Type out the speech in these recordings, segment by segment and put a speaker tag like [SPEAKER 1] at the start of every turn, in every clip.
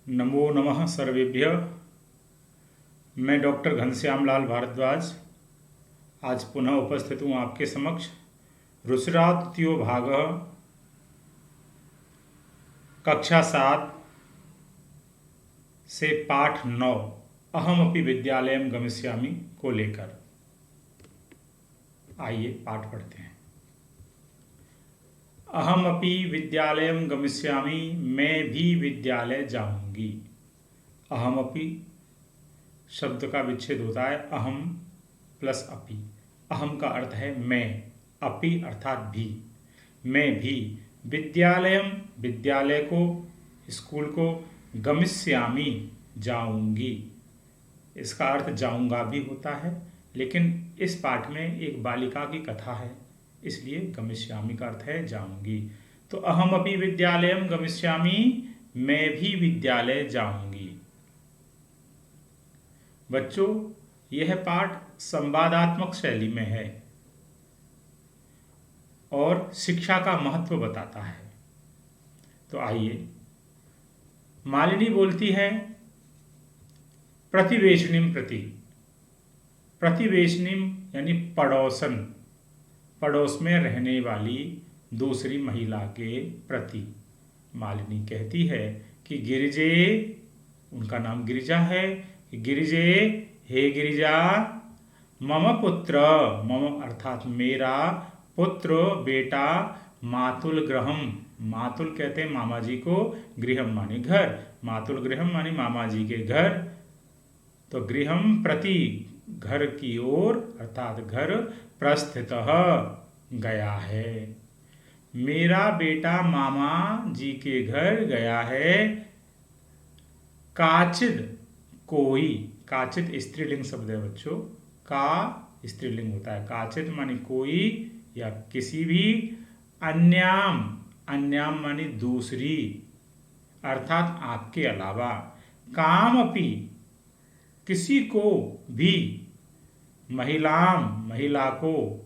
[SPEAKER 1] नमो नमः सर्वेभ्यः। मैं डॉक्टर घनश्याम लाल भारद्वाज आज पुनः उपस्थित हूँ आपके समक्ष। रुचिराद्वितीयो भागः कक्षा 7 से पाठ 9 अहमपि विद्यालयं गमिष्यामि को लेकर। आइए पाठ पढ़ते हैं। अहमपि विद्यालयं गमिष्यामि, मैं भी विद्यालय जाऊंगी। अहमपि शब्द का विच्छेद होता है अहम प्लस अपि। अहम का अर्थ है मैं, अपि अर्थात भी, मैं भी विद्यालयम विद्यालय को, स्कूल को, गमिष्यामि जाऊंगी। इसका अर्थ जाऊंगा भी होता है, लेकिन इस पाठ में एक बालिका की कथा है, इसलिए गमिष्यामि का अर्थ है जाऊंगी। तो अहमपि विद्यालयम गमिष्यामि, मैं भी विद्यालय जाऊंगी। बच्चों, यह पाठ संवादात्मक शैली में है और शिक्षा का महत्व बताता है। तो आइए, मालिनी बोलती है प्रतिवेशनिम प्रति। प्रतिवेशनिम यानी पड़ोसन, पड़ोस में रहने वाली दूसरी महिला के प्रति मालिनी कहती है कि गिरिजे, उनका नाम गिरिजा है, गिरिजे हे गिरिजा, मम पुत्र, मम अर्थात मेरा, पुत्र बेटा, मातुल गृहम, मातुल कहते हैं मामा जी को, गृहम माने घर, मातुल गृहम माने मामा जी के घर। तो गृहम प्रति घर की ओर अर्थात घर प्रस्थितः गया है। मेरा बेटा मामा जी के घर गया है। काचिद कोई, काचिद स्त्रीलिंग शब्द है बच्चों, का स्त्रीलिंग होता है, काचिद माने कोई या किसी भी, अन्याम, अन्याम माने दूसरी अर्थात आपके अलावा, काम अपि किसी को भी, महिलाम महिला को,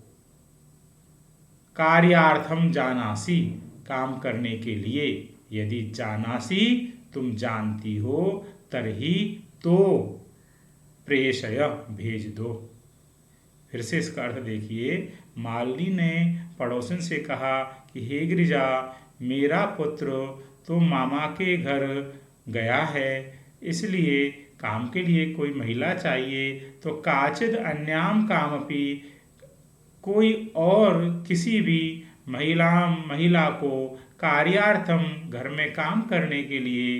[SPEAKER 1] कार्यार्थम जानासी काम करने के लिए, यदि जानासी तुम जानती हो, तरही तो प्रेषय भेज दो। फिर से इसका अर्थ देखिए, मालिनी ने पड़ोसन से कहा कि हे गिरिजा, मेरा पुत्र तो मामा के घर गया है, इसलिए काम के लिए कोई महिला चाहिए। तो काचिद अन्याम कामपि, कोई और किसी भी महिला को, कार्यार्थम घर में काम करने के लिए,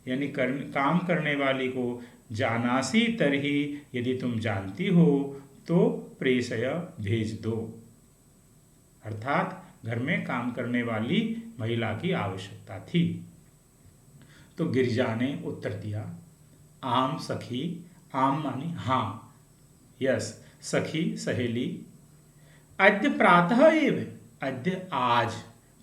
[SPEAKER 1] यानी काम करने वाली को, जानासी तरही यदि तुम जानती हो तो प्रेषय भेज दो। अर्थात घर में काम करने वाली महिला की आवश्यकता थी। तो गिरिजा ने उत्तर दिया, आम सखी, आम मानी हाँ, यस, सखी सहेली, अद्य प्रातः एव, अद्य आज,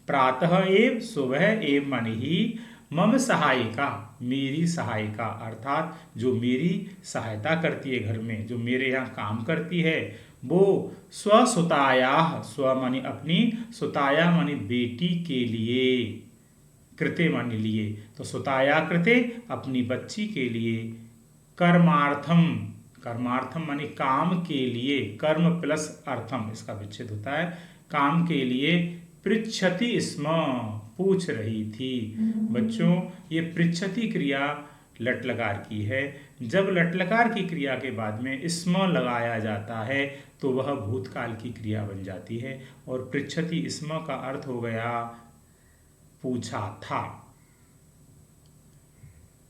[SPEAKER 1] प्रातः एव सुबह एव मानी ही, मम सहायिका मेरी सहायिका अर्थात जो मेरी सहायता करती है घर में, जो मेरे यहाँ काम करती है, वो स्वसुताया, स्व मानी अपनी, सुताया मानी बेटी के लिए, कृते मानी लिए, तो सुताया कृते अपनी बच्ची के लिए, कर्मार्थम, कर्मार्थम मानी काम के लिए, कर्म प्लस अर्थम इसका विच्छेद होता है, काम के लिए, पृच्छति स्म पूछ रही थी। बच्चों, ये पृच्छति क्रिया लट लकार की है। जब लट लकार की क्रिया के बाद में स्म लगाया जाता है तो वह भूतकाल की क्रिया बन जाती है, और पृच्छति स्म का अर्थ हो गया पूछा था।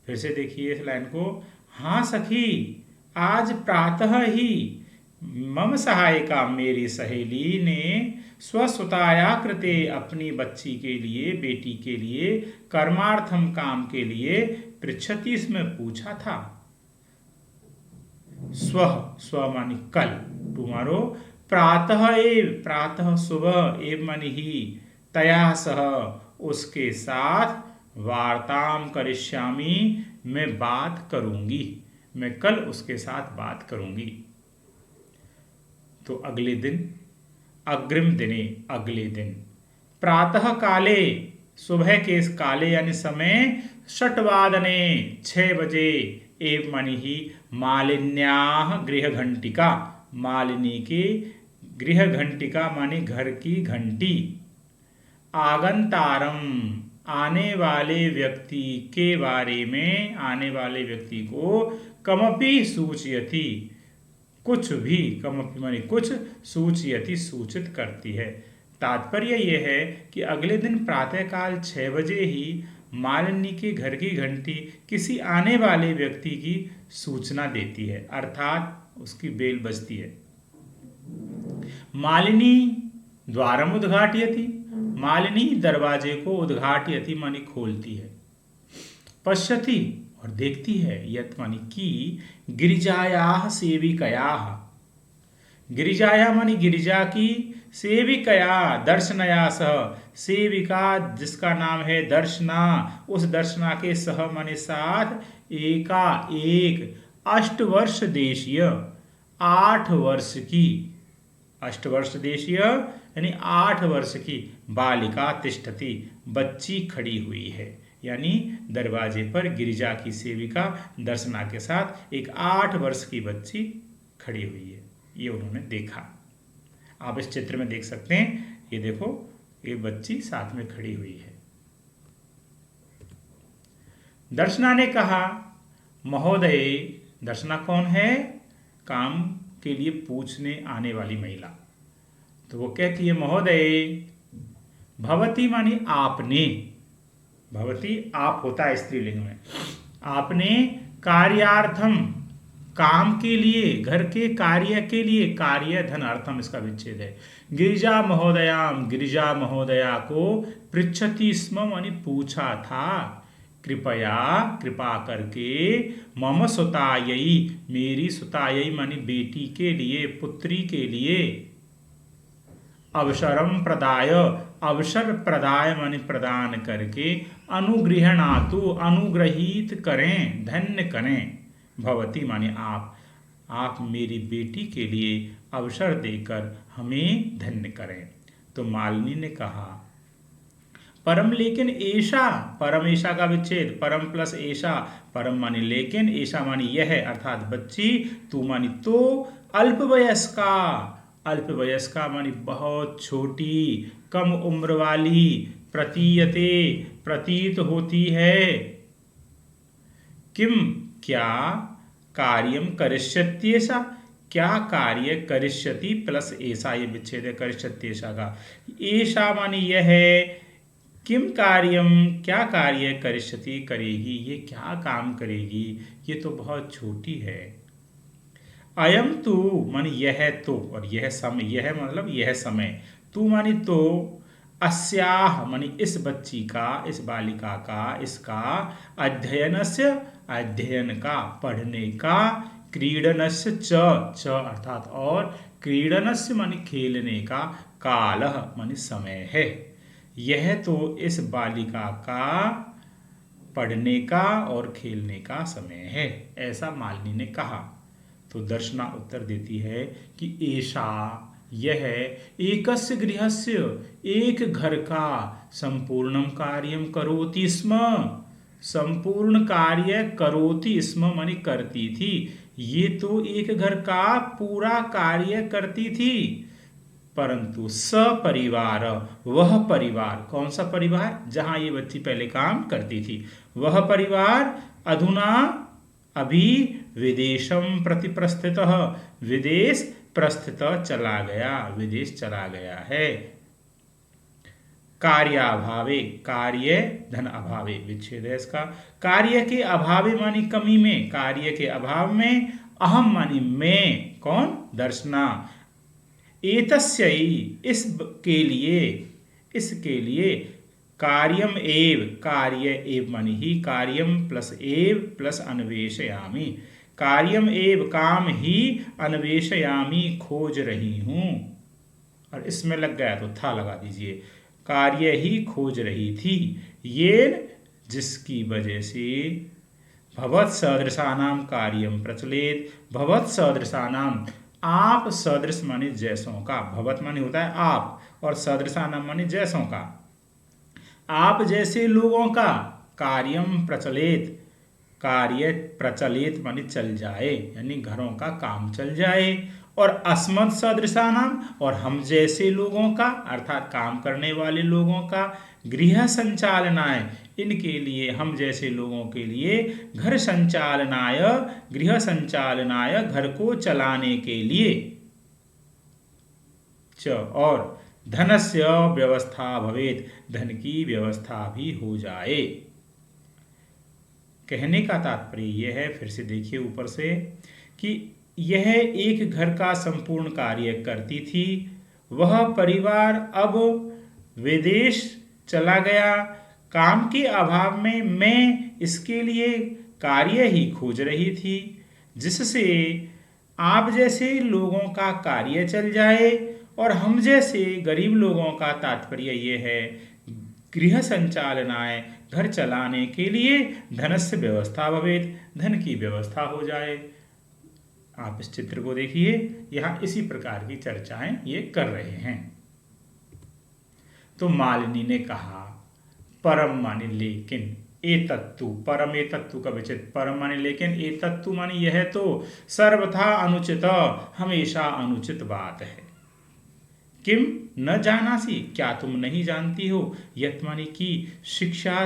[SPEAKER 1] फिर से देखिए इस लाइन को, हाँ सखी, आज प्रातः ही मम सहायिका मेरी सहेली ने स्वसुताया कृते अपनी बच्ची के लिए, बेटी के लिए, कर्मार्थम काम के लिए, पृच्छति में पूछा था। स्व, स्व मानी कल, टुमारो, प्रातः एव, प्रातः सुबह, एव मानी ही, तया सह उसके साथ, वार्ताम करिष्यामि मैं बात करूंगी, मैं कल उसके साथ बात करूंगी। तो अगले दिन, अग्रिम दिने अगले दिन, प्रातः काले सुबह के काले यानी समय, षट्वादने 6 बजे, एव मानी ही मालिन्याः गृह घंटिका, मालिनी की गृह घंटिका मानी घर की घंटी, आगंतारम आने वाले व्यक्ति के बारे में, आने वाले व्यक्ति को, कमपि सूचयति कुछ भी, कमपि मानी कुछ, सूचयति सूचित करती है। तात्पर्य यह है कि अगले दिन प्रातःकाल 6 बजे ही मालिनी के घर की घंटी किसी आने वाले व्यक्ति की सूचना देती है, अर्थात उसकी बेल बजती है। मालिनी द्वारम उद्घाटयति, मालिनी दरवाजे को उद्घाटयति मानी खोलती है। पश्यति और देखती है, यत मानी की, गिरिजायाः सेविकयाः, गिरिजाया मानी गिरिजा की, सेविकया दर्शनया सह, सेविका जिसका नाम है दर्शना, उस दर्शना के सह माने साथ, एका एक, 8 वर्ष देशीय 8 वर्ष की, 8 वर्ष देशीय यानी 8 वर्ष की, बालिका तिष्ठति बच्ची खड़ी हुई है, यानी दरवाजे पर गिरिजा की सेविका दर्शना के साथ एक 8 वर्ष की बच्ची खड़ी हुई है, ये उन्होंने देखा। आप इस चित्र में देख सकते हैं, ये देखो ये बच्ची साथ में खड़ी हुई है। दर्शना ने कहा, महोदय, दर्शना कौन है? काम के लिए पूछने आने वाली महिला। तो वो कहती है, महोदय, भवती मानी आपने, भवती आप होता है स्त्रीलिंग में, आपने कार्यार्थम काम के लिए, घर के कार्य के लिए, कार्य धन अर्थम इसका विच्छेद है, गिरिजा महोदयाम, गिरिजा महोदया को पृच्छति स्म मानी पूछा था, कृपया कृपा करके, मम सुतायई मेरी सुतायई मानी बेटी के लिए, पुत्री के लिए, अवसरम प्रदाय अवसर प्रदाय मानी प्रदान करके, अनुगृहणातु अनुग्रहित करें, धन्य करें, भवती मानी आप मेरी बेटी के लिए अवसर देकर हमें धन्य करें। तो मालिनी ने कहा, परम लेकिन ऐशा, परम ऐशा का विच्छेद, परम प्लस ऐशा, परम मानी लेकिन, ऐशा मानी यह है अर्थात बच्ची, तू मानी तो, अल्पवयस्का, अल्पवयस्का मानी बहुत छोटी, कम उम्र वाली, प्रतीयते प्रतीत होती है, किम क्या, कार्यम करिष्यत्येषा क्या कार्य, करिष्यति प्लस ऐसा ये विच्छेद है करिष्यत्येषा का, ऐशा मानी यह है, किम कार्यम क्या कार्य, करिष्यति करेगी, ये क्या काम करेगी, ये तो बहुत छोटी है, अयम तू मानी यह तो, और यह समय, यह मतलब यह समय, तू मानी तो, अस्याह मानी इस बच्ची का, इस बालिका का, इसका, अध्ययनस्य अध्ययन का, पढ़ने का, क्रीडनस्य च अर्थात और, क्रीडनस्य मानी खेलने का, कालः मानी समय है, यह तो इस बालिका का पढ़ने का और खेलने का समय है, ऐसा मालिनी ने कहा। तो दर्शना उत्तर देती है कि ऐशा यह एकस्य गृहस्य एक घर का, संपूर्णम कार्यम करोति स्म, संपूर्ण कार्य करोति स्म मानी करती थी, ये तो एक घर का पूरा कार्य करती थी, परंतु सपरिवार वह परिवार, कौन सा परिवार, जहां ये बच्ची पहले काम करती थी, वह परिवार अधुना अभी विदेशम प्रति प्रस्थितः विदेश प्रस्थित चला गया, विदेश चला गया है, कार्याभावे कार्य धन अभावे विच्छेद है इसका, कार्य के अभावे मानी कमी में, कार्य के अभाव में, अहम मानी मैं, कौन, दर्शना, एतस्यै इसके लिए, इसके लिए, कार्यम एव, कार्य एव मानी ही, कार्यम प्लस एव प्लस अन्वेषयामि, कार्यम एव काम ही, अन्वेषयामि खोज रही हूं, और इसमें लग गया तो था लगा दीजिए, कार्य ही खोज रही थी, ये जिसकी वजह से, भवत सदृशानाम कार्यम प्रचलित, भवत सदृशानाम आप सदृश माने जैसों का, भवत माने होता है आप, और सदृशानाम माने जैसों का, आप जैसे लोगों का कार्य प्रचलित माने चल जाए, यानी घरों का काम चल जाए। और अस्मत् सदृशानाम, और हम जैसे लोगों का अर्थात काम करने वाले लोगों का गृह संचालनाय, इनके लिए हम जैसे लोगों के लिए गृह संचालनाय घर को चलाने के लिए और धनस्य व्यवस्था भवेत, धन की व्यवस्था भी हो जाए। कहने का तात्पर्य यह है, फिर से देखिए ऊपर से, कि यह एक घर का संपूर्ण कार्य करती थी। वह परिवार अब विदेश चला गया। काम के अभाव में मैं इसके लिए कार्य ही खोज रही थी, जिससे आप जैसे लोगों का कार्य चल जाए और हम जैसे गरीब लोगों का तात्पर्य ये है गृह संचालनाय, घर चलाने के लिए धनस्य व्यवस्था भवेत, धन की व्यवस्था हो जाए। आप इस चित्र को देखिए, यहाँ इसी प्रकार की चर्चाएं ये कर रहे हैं। तो मालिनी ने कहा परम माने लेकिन, ए तत्तु, परम ए तत्तु का विचित, परम माने लेकिन, ए तत्तु माने यह तो सर्वथा अनुचित, हमेशा अनुचित बात है। किम न जानासी, क्या तुम नहीं जानती हो, यत माने की, शिक्षा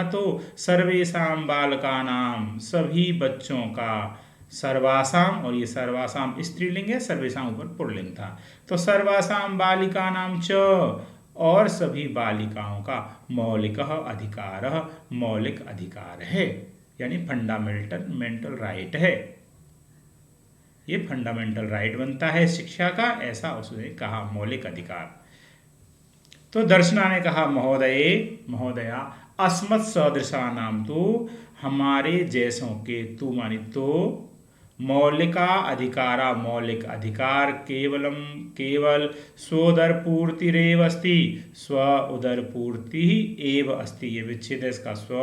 [SPEAKER 1] तो सर्वेशाम बालकानाम, सभी बच्चों का, सर्वासाम, और ये सर्वासाम स्त्रीलिंग है, सर्वेशाम ऊपर पुल्लिंग था, तो सर्वासाम बालिकानाम च, और सभी बालिकाओं का मौलिक अधिकार, मौलिक अधिकार है, यानी फंडामेंटल राइट है। ये फंडामेंटल राइट बनता है शिक्षा का, ऐसा उसने कहा, मौलिक अधिकार। तो दर्शना ने कहा महोदया अस्मत् सदृशा नाम, तो हमारे जैसों के, तू मानी तो, मौलिका अधिकारा, मौलिक अधिकार केवल स्वोदर पूर्तिरेव अस्ति, स्व उदर पूर्ति एव अस्ति, ये विच्छेद है इसका, स्व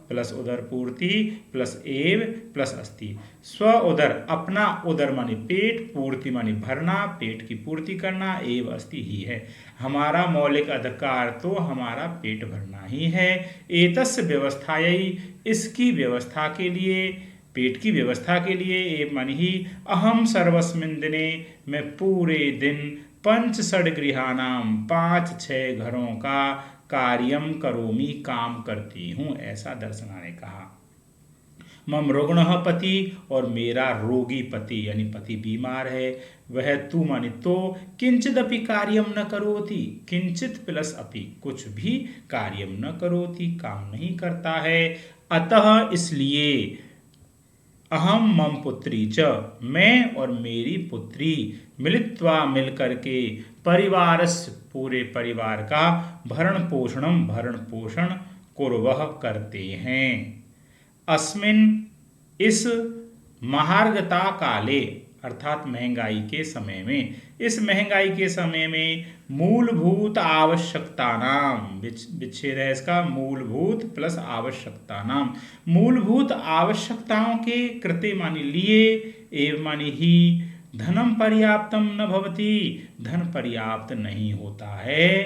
[SPEAKER 1] प्लस उदर पूर्ति प्लस एव प्लस अस्ति। स्व उदर अपना, उदर मानी पेट, पूर्ति मानी भरना, पेट की पूर्ति करना, एव अस्ति ही है। हमारा मौलिक अधिकार तो हमारा पेट भरना ही है। एतस्य व्यवस्थायै, इसकी व्यवस्था के लिए, पेट की व्यवस्था के लिए, एव मन ही, अहम सर्वस्मिन् दिने, मैं पूरे दिन, 5-6 गृहाणाम, 5-6 घरों का कार्यम करोमि, काम करती हूँ, ऐसा दर्शना ने कहा। मम रुग्णः पति, और मेरा रोगी पति, यानी पति बीमार है, वह तू मानी तो, किंचिदपि कार्यम न करोति, किंचित प्लस अपि, कुछ भी कार्यम न करोति, काम नहीं करता है। अतः इसलिए, अहम मम पुत्री च, मैं और मेरी पुत्री, मिलित्वा मिलकर के, परिवारस्य, पूरे परिवार का, भरण पोषण कुर्वः करते हैं। अस्मिन, इस महार्घता काले, अर्थात महंगाई के समय में, इस महंगाई के समय में, मूलभूत आवश्यकता नाम, विच्छेद है इसका, मूलभूत प्लस आवश्यकता नाम, मूलभूत आवश्यकताओं के कृते मानी लिए, एवं मानी ही, धनम पर्याप्तम न भवति, धन पर्याप्त नहीं होता है।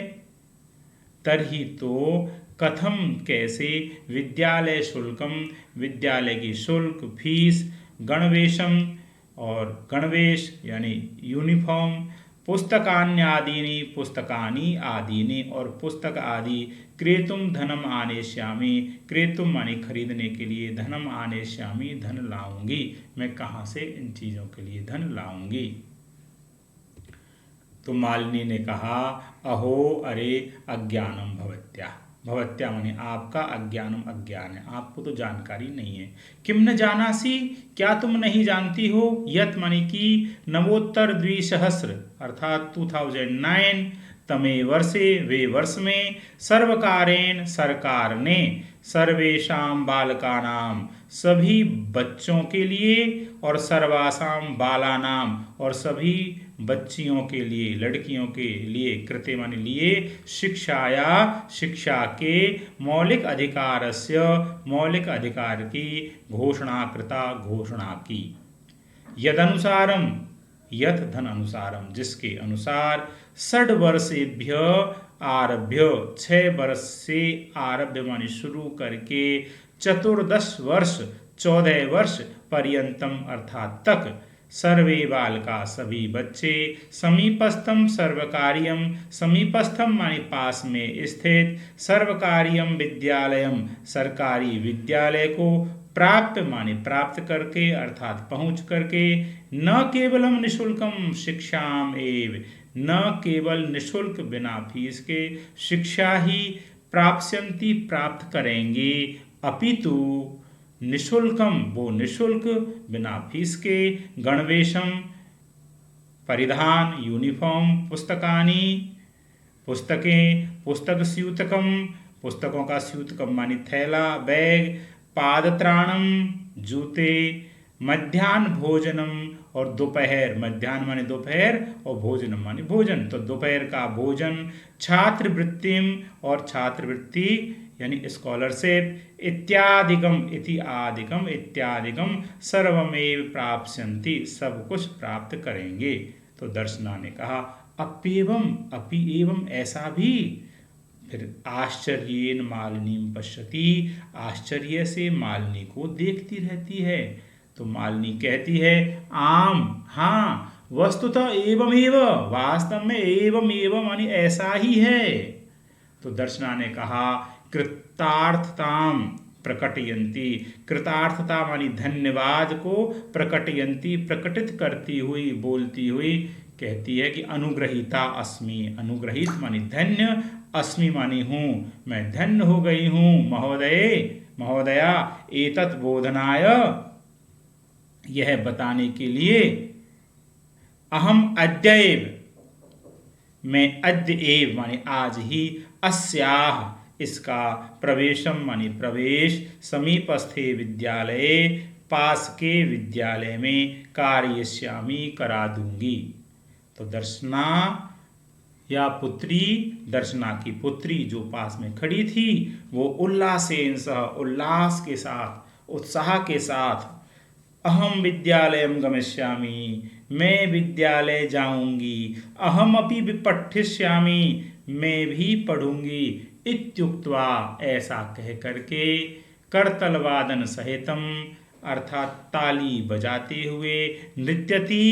[SPEAKER 1] तरही तो कथम, कैसे, विद्यालय शुल्कम, विद्यालय की शुल्क, फीस, गणवेशम, और गणवेश यानी यूनिफॉर्म, पुस्तकान्यादीनि, पुस्तकानि आदीनि, और पुस्तक आदि, क्रेतुम धनम आनेष्यामि, क्रेतुम माने खरीदने के लिए, धनम आनेष्यामि, धन लाऊंगी, मैं कहाँ से इन चीज़ों के लिए धन लाऊंगी। तो मालिनी ने कहा अहो अरे अज्ञानम भवत्या, भवत्या माने आपका, अज्ञानम अज्ञान है, आपको तो जानकारी नहीं है। किम न जानासी, क्या तुम नहीं जानती हो, यत माने की, नवोत्तर 2000 अर्थात 2009 तमे वर्षे, वे वर्ष में, सर्वकारेण, सरकार ने, सर्वेशाम बालकानाम, सभी बच्चों के लिए, और सर्वासाम बालानाम, और सभी बच्चियों के लिए, लड़कियों के लिए, कृते माने लिए, शिक्षाया, शिक्षा के, मौलिक अधिकारस्य, मौलिक अधिकार की, घोषणा कृता, घोषणा की। यदनुसारम, यथ धन अनुसारम, जिसके अनुसार, 6 वर्षेभ्य आरभ्य 6 वर्ष से आरभ्य माने शुरू करके चतुर्दश वर्ष 14 वर्ष पर्यंतम अर्थात तक सर्वे बालका सभी बच्चे समीपस्थम सर्वकार्यम समीपस्थम माने पास में स्थित सर्वकार्यम विद्यालयम सरकारी विद्यालय को प्राप्त माने प्राप्त करके अर्थात पहुंच करके न केवलम निशुल्कम शिक्षाम एव न केवल निशुल्क बिना फीस के शिक्षा ही प्राप्स्यन्ति प्राप्त करेंगे अपितु निशुल्कम वो निशुल्क बिना फीस के गणवेशम परिधान यूनिफॉर्म पुस्तकानि पुस्तकें पुस्तक स्यूतकम पुस्तकों का स्यूतकम मानी थैला बैग पादत्राणम जूते मध्याह्न भोजनम और दोपहर मध्याह्न माने दोपहर और भोजनम माने भोजन तो दोपहर का भोजन छात्रवृत्तिम और छात्रवृत्ति यानी स्कॉलरशिप इत्यादिकम इत्यादिकम सर्वमेव प्राप्स्यन्ति सब कुछ प्राप्त करेंगे। तो दर्शना ने कहा अपि एवं ऐसा भी। फिर आश्चर्येन मालिनीम पश्यति आश्चर्य से मालिनी को देखती रहती है। तो मालिनी कहती है आम हाँ वस्तुतः एवमेव वास्तव में एवं मानी ऐसा ही है। तो दर्शना ने कहा कृतार्थताम प्रकटयंती कृतार्थता मानी धन्यवाद को प्रकटयंती प्रकटित करती हुई बोलती हुई कहती है कि अनुग्रहीता अस्मि अनुग्रहित मानी धन्य अस्मि मानी हूँ मैं धन्य हो गई हूँ महोदया एतत् बोधनाय यह बताने के लिए अहम अद्यैव मैं अद्य एव माने आज ही अस्याह इसका प्रवेशम माने प्रवेश समीपस्थे विद्यालये पास के विद्यालय में कार्यश्यामी करा दूंगी। तो दर्शना या पुत्री दर्शना की पुत्री जो पास में खड़ी थी वो उल्लासेन सह उल्लास के साथ उत्साह के साथ अहम विद्यालयम गमिष्यामि मैं विद्यालय जाऊंगी अहम अपि पठिष्यामि मैं भी पढ़ूंगी इत्युक्त्वा ऐसा कह करके करतलवादन सहितम अर्थात ताली बजाते हुए नृत्यति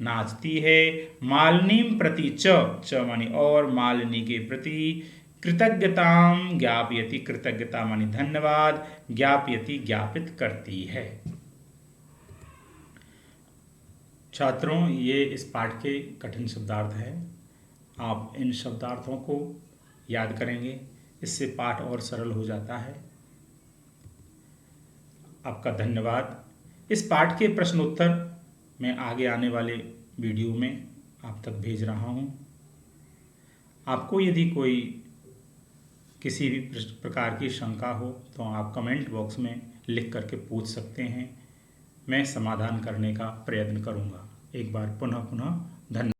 [SPEAKER 1] नाचती है मालिनीम प्रति च मानी और मालिनी के प्रति कृतज्ञताम ज्ञापयति कृतज्ञता मानी धन्यवाद ज्ञापयति ज्ञापित करती है। छात्रों ये इस पाठ के कठिन शब्दार्थ है। आप इन शब्दार्थों को याद करेंगे इससे पाठ और सरल हो जाता है। आपका धन्यवाद। इस पाठ के प्रश्नोत्तर मैं आगे आने वाले वीडियो में आप तक भेज रहा हूँ। आपको यदि कोई किसी भी प्रकार की शंका हो तो आप कमेंट बॉक्स में लिख करके पूछ सकते हैं। मैं समाधान करने का प्रयत्न करूँगा। एक बार पुनः धन्यवाद।